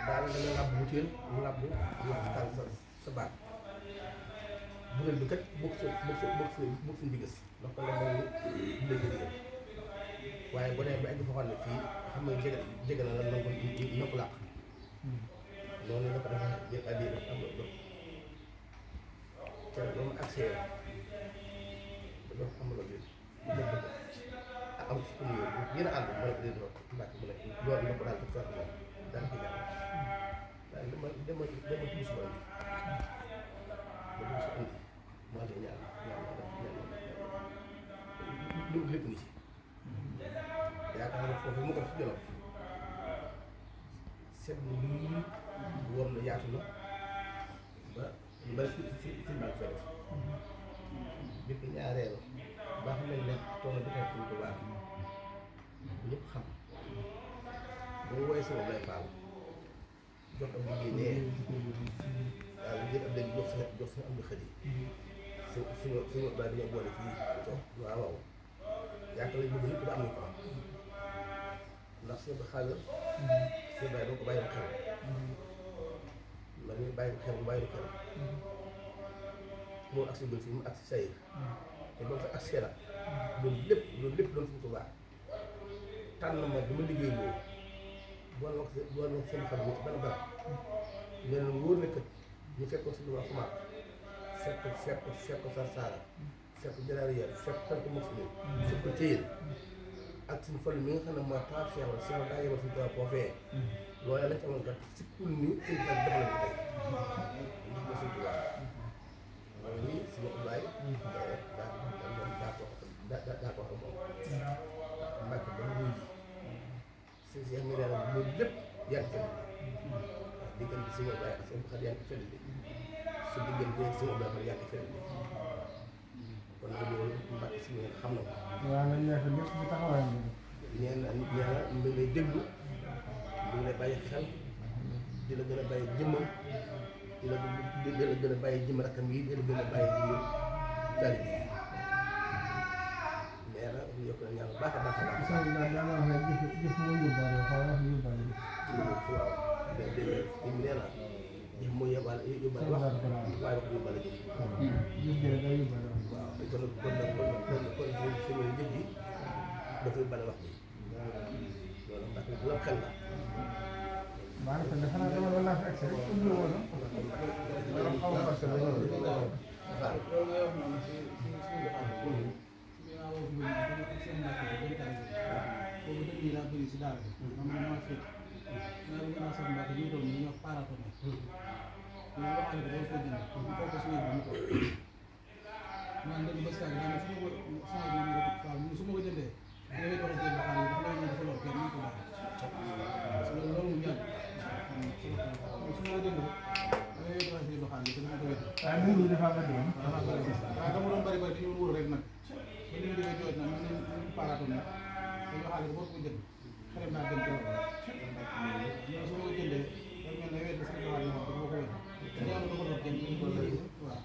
daal da nga làbb butéel làbb taal sa baat butéel bi kat bokk suñ bi gis ndax ko la moom dëgg waaye bu dee ba egg foo xam ne fii xam nga jege na la na ko làq noonu la ko defee jël addi def am do te ba mu accès dafa am la bi jël ko am ci pour yéen a ànd ma ne ko dee mbàkk mu ne loolu na ko daal di sotti moom daal di jàll daal dama tudd si andi maa ngi ñaan lu lépp ngi ci yaakaar naa foofu mu ko def ci Jolof seet na lii woom na yaatu na ba ñu bari fi mbaa fay def bi ko ñaareel baa xam ne tool bi tey suñ ko baax bu ñëpp xam boo woowee sama Baye Fall jox am liggéey nee waaw bu jël ab léegi jox sa am nga xëy suñu daal dañoo boole fii toog waaw waaw yaakaar nañ bëgg lépp da am nañ ko ndax seen xaalis seen bàyyi doo ko bàyyi xel man mii bàyyi xel bu bàyyi xel moo agsi ba fi mu agsi say te ba mu fa agsi la loolu lépp doon suñu ko baax tànn ma dama liggéey boobu boole ma ko seen xam ci benn barab nga ne wóor na kat ñu fekkoon suñu waa xumaat fekk Sarsara fekk Jaraariya fekk tant Mousseline fekk Thiel ak suñu fol mi nga xam ne mooy taal Cheikh wala Cheikh daa yebal suñu tool foofee loolu lañ amoon kat si kul ni suñu tool dox nañ ko tey ndax ma suñu tubaab loolu nii suñu Ablaay daa ko wax moom mbàkk ba mu wuy si Cheikh mi nee na loolu lépp yaa ngi fenn diggante suñu Ablaay ak seen xar yaa ngi fenn su diggante suñu Ablaay yaa ngi fenn kon nag loolu mbàkk si ngeen xam na ko. waaw nañ nekk lépp bu taxawaay bi. nee na nit ñaa mi ngi lay déglu mi ngi lay bàyyi xel di la gën a bàyyi jëmmam di la gën a bàyyi jëmm rakkam yi di la gën a bàyyi jëmm tali bi nee na ñu yokk na ñaan bu baax a baax a baax. sëñ bi daal daa wax ne jëf moo yóbbaale xaw ma wax yóbbaale. waaw déedéet fi mu nee na jëf moo yóbbaale wax waaye wax yóbbaale jëf. jëf jële day yóbbaale wax. waaw kon suñu jëf yi dafay bale wax bi loolu ndax bu la xel la. maa ngi ko defe naa dama doon laaj accès rek ubbi woon na. dama xaw a fàtte la loolu. waaw. man de ba saa yi daanaka su ma ko jëndee da ngay doon jënd xaalis dafa lay ñëw dafa lor kenn ñu ko baax parce que loolu mu ñaan su ma ko jëndee da ngay doon jënd xaalis te dama ko wér. waaye mu ngi dafa bëri woon. waaw dama doon bëri dañu wóor rek nag ba li ñu demee jooju nag man nañu paaraatoon nag dañoo xaalis boo ko jënd xale naa dem ci loolu su ma ko jëndee dañ mel ne wér na sama xaalis moom dama ko wér te ñoo dafa lor kenn ñu ko lor waaw.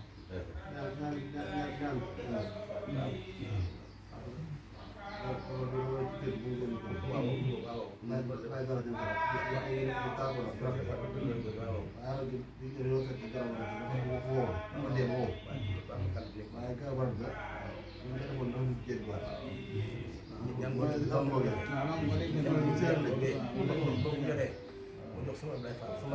Sama